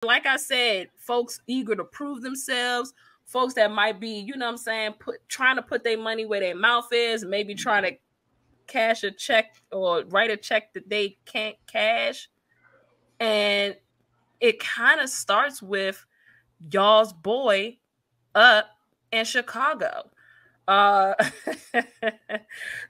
like I said, folks eager to prove themselves, folks that might be, you know what I'm saying, trying to put their money where their mouth is, maybe trying to cash a check or write a check that they can't cash. And it kind of starts with y'all's boy up in Chicago.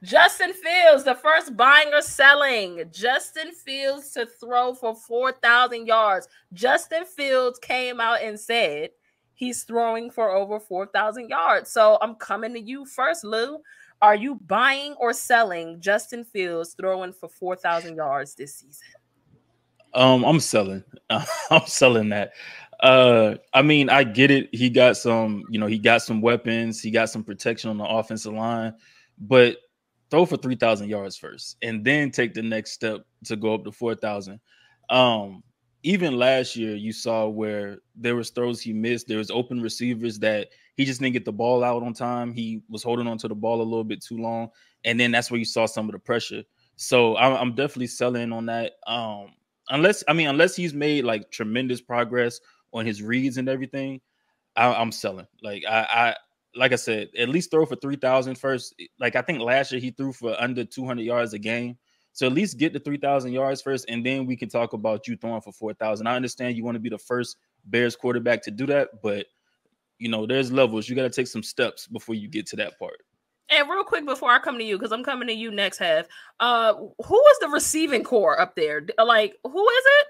Justin Fields, the first buying or selling. Justin Fields to throw for 4,000 yards. Justin Fields came out and said he's throwing for over 4,000 yards. So I'm coming to you first, Lou. Are you buying or selling Justin Fields throwing for 4,000 yards this season? I'm selling. I'm selling that. I mean, I get it. He got some, he got some weapons. He got some protection on the offensive line, but throw for 3,000 yards first and then take the next step to go up to 4,000. Even last year, you saw where there was throws he missed. There was open receivers that he just didn't get the ball out on time. He was holding on to the ball a little bit too long. And then that's where you saw some of the pressure. So I'm definitely selling on that. Unless he's made like tremendous progress on his reads and everything, I'm selling. Like I said, at least throw for 3,000 first. Like I think last year he threw for under 200 yards a game. So at least get the 3,000 yards first, and then we can talk about you throwing for 4,000. I understand you want to be the first Bears quarterback to do that, but there's levels. You got to take some steps before you get to that part. And real quick before I come to you, because I'm coming to you next half. Who is the receiving core up there? Like, who is it?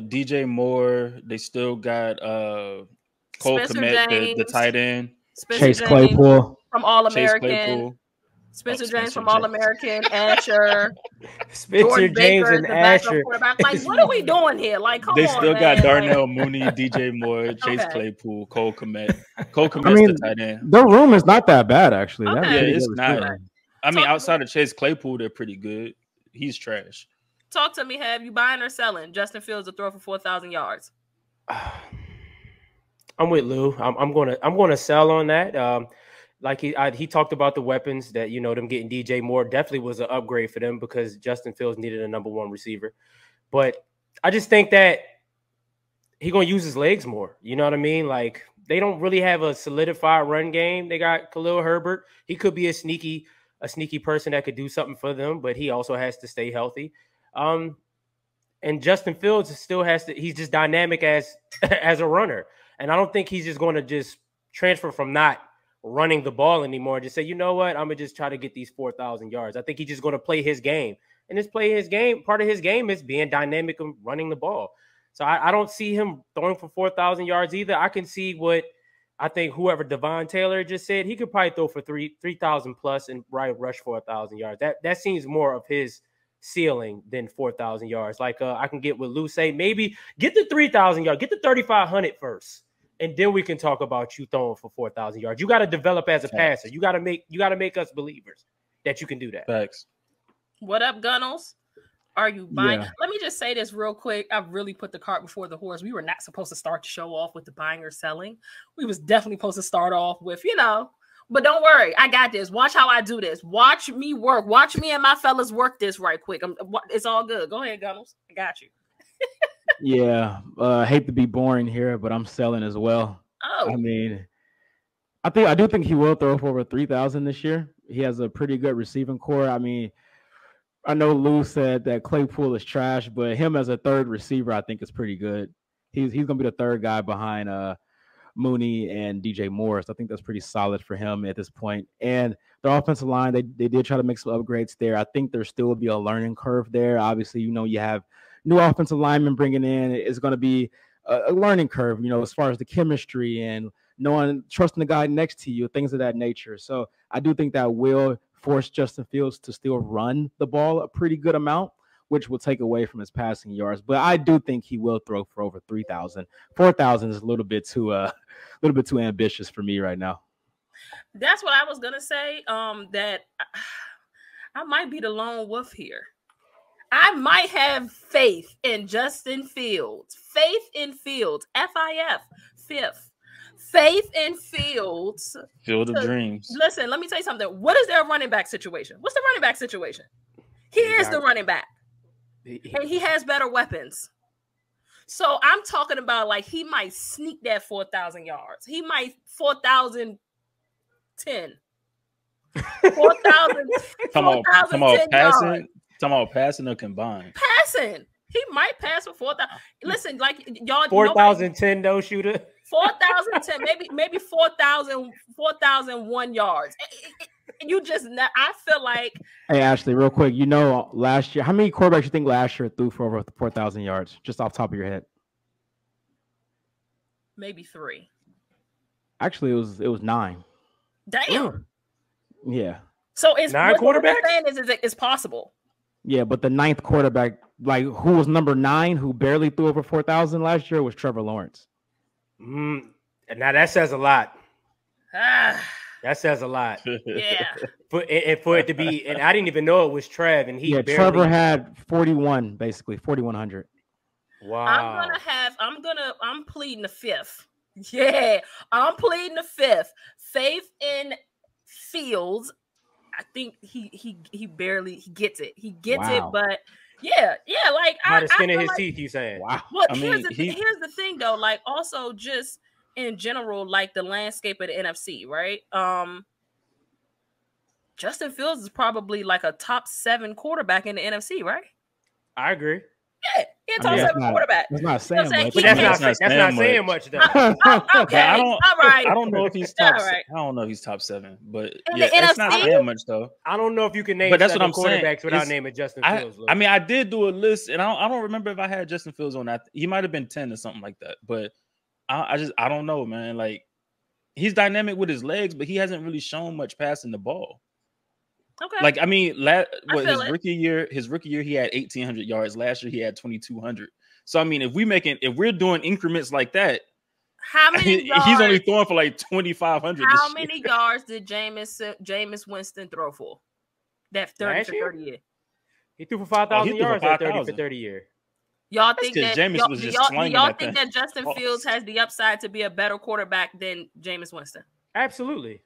DJ Moore. They still got Cole Kmet, the tight end. Chase Claypool from All-American. Spencer James from All-American. Asher. Spencer James and Asher. Like, what are we doing here? Like, come on, they still got Darnell Mooney, DJ Moore, Chase Claypool, Cole Kmet. Cole Kmet's the tight end. The room is not that bad, actually. Okay. Yeah, it's not. I mean, outside of Chase Claypool, they're pretty good. He's trash. Talk to me. Have you buying or selling Justin Fields to throw for 4,000 yards? I'm with Lou. I'm gonna sell on that. Like he talked about the weapons that them getting DJ Moore definitely was an upgrade for them because Justin Fields needed a number one receiver. But I just think that he's gonna use his legs more. You know what I mean? Like they don't really have a solidified run game. They got Khalil Herbert. He could be a sneaky person that could do something for them, but he also has to stay healthy. And Justin Fields still has to. He's just dynamic as a runner, and I don't think he's just going to just transfer from not running the ball anymore. Just say, you know what, I'm gonna just try to get these 4,000 yards. I think he's just going to play his game, and part of his game is being dynamic and running the ball. So I don't see him throwing for 4,000 yards either. I can see what I think whoever Devon Taylor just said, he could probably throw for 3,000 plus and rush for 1,000 yards. That seems more of his ceiling than 4,000 yards. Like I can get what Lou say, maybe get the 3,000 yards, get the 3,500 first. And then we can talk about you throwing for 4,000 yards. You got to develop as a passer. You got to make us believers that you can do that. Thanks. What up, Gunnels? Are you buying? Yeah. Let me just say this real quick. I've really put the cart before the horse. We were not supposed to start the show off with the buying or selling. We was definitely supposed to start off with, but don't worry. I got this. Watch how I do this. Watch me work. Watch me and my fellas work this right quick. It's all good. Go ahead, Gunnels. I got you. Yeah, hate to be boring here, but I'm selling as well. Oh, I mean, I do think he will throw for over 3,000 this year. He has a pretty good receiving core. I mean, I know Lou said that Claypool is trash, but him as a third receiver, I think is pretty good. He's gonna be the third guy behind Mooney and DJ Moore. So I think that's pretty solid for him at this point. And the offensive line, they did try to make some upgrades there. I think there still will be a learning curve there. Obviously, you have new offensive linemen bringing in. It's going to be a learning curve, as far as the chemistry and trusting the guy next to you, things of that nature. So I do think that will force Justin Fields to still run the ball a pretty good amount, which will take away from his passing yards. But I do think he will throw for over 3,000. 4,000 is a little bit too ambitious for me right now. That's what I was gonna say. That I might be the lone wolf here. I might have faith in Justin Fields. Faith in Fields. FIF. Fifth. Faith in Fields. Field of dreams. Listen, let me tell you something. What is their running back situation? What's the running back situation? He is the running back. And he has better weapons. So I'm talking about like he might sneak that 4,000 yards. He might 4,010. 4,000. Talking about passing. Talking about passing or combined. Passing. He might pass for 4,000. Listen, like y'all 4,010 though, shooter. 4,010, maybe 4,001 yards. You just, I feel like. Hey Ashley, real quick, you know, last year, how many quarterbacks you think last year threw for over 4,000 yards? Just off the top of your head. Maybe 3. Actually, it was 9. Damn. Yeah. So it's 9 quarterbacks. What I'm saying is it's possible. Yeah, but the 9th quarterback, like who was number 9, who barely threw over 4,000 last year, was Trevor Lawrence. Now that says a lot. That says a lot. Yeah. For it to be, and I didn't even know it was Trev, and he Trevor had 41, basically 4,100. Wow. I'm pleading the 5th. Yeah, I'm pleading the 5th. Faith in Fields. I think he barely gets it. He gets it, but yeah, like how the skin of his teeth, you saying? Wow. Well, here's the thing though, like also just in general, like the landscape of the NFC, right? Justin Fields is probably like a top 7 quarterback in the NFC, right? I agree. Yeah, he's a top 7 quarterback. That's not saying much. But that's not saying much though. Okay, all right. I don't know if he's top. Right. I don't know if he's top 7, but in yeah, it's not saying much though. I don't know if you can name. But that's what I'm quarterbacks saying. without naming Justin Fields. I mean, I did do a list, and I don't remember if I had Justin Fields on that. He might have been 10 or something like that. But I don't know, man. Like he's dynamic with his legs, but he hasn't really shown much passing the ball. Okay. Like I mean, his rookie year, he had 1,800 yards. Last year he had 2,200. So I mean, if we're doing increments like that, how many yards, he's only throwing for like 2,500. How many yards did Jameis Winston throw for? That 30 for 30 year. He threw for 5,000 yards that 30 for 30 year. Y'all think that Jameis was just y'all think that Justin Fields has the upside to be a better quarterback than Jameis Winston? Absolutely.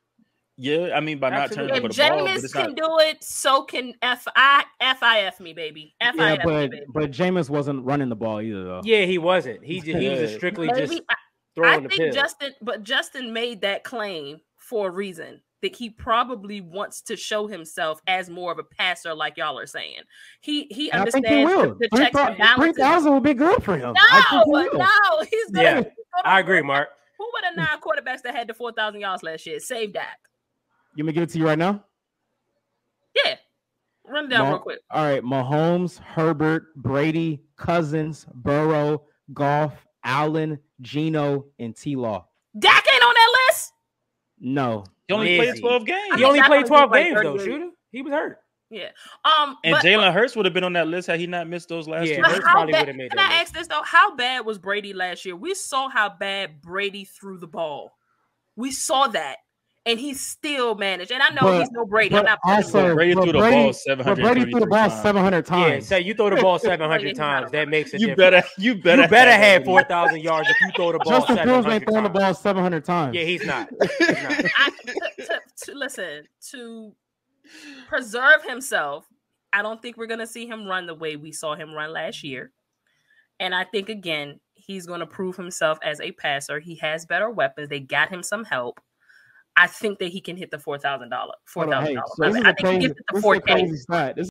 Yeah, I mean by not turning over the ball. If Jameis can do it, so can FIF me, baby. FIF me, baby. But Jameis wasn't running the ball either, though. Yeah, he wasn't. He was strictly just throwing the pill. Justin made that claim for a reason. That he probably wants to show himself as more of a passer, like y'all are saying. He understands the checks and balances. 3,000 would be good for him. No, he's gonna. Yeah, I agree, Mark. Who were the 9 quarterbacks that had the 4,000 yards last year? Save that. You want me to give it to you right now? Yeah. Run it down real quick. All right. Mahomes, Herbert, Brady, Cousins, Burrow, Goff, Allen, Geno, and T-Law. Dak ain't on that list? No. He only played 12 games. He only played 12 games, though, shooter. He was hurt. Yeah. And Jalen Hurts would have been on that list had he not missed those last 2 Hurts probably would have made that list. Can I ask this, though? How bad was Brady last year? We saw how bad Brady threw the ball. We saw that. And he still managed. And I know he's no Brady. I'm not also Brady threw the ball 700 Brady threw the ball 700 times. Yeah, say you throw the ball 700 times. That makes it you better have 4,000 yards if you throw the ball. Justin Fields ain't throwing the ball 700 times. Yeah, he's not. Listen, to preserve himself, I don't think we're going to see him run the way we saw him run last year. And I think, again, he's going to prove himself as a passer. He has better weapons. They got him some help. I think that he can hit the $4,000. Hey, so I think he gets it to 4K.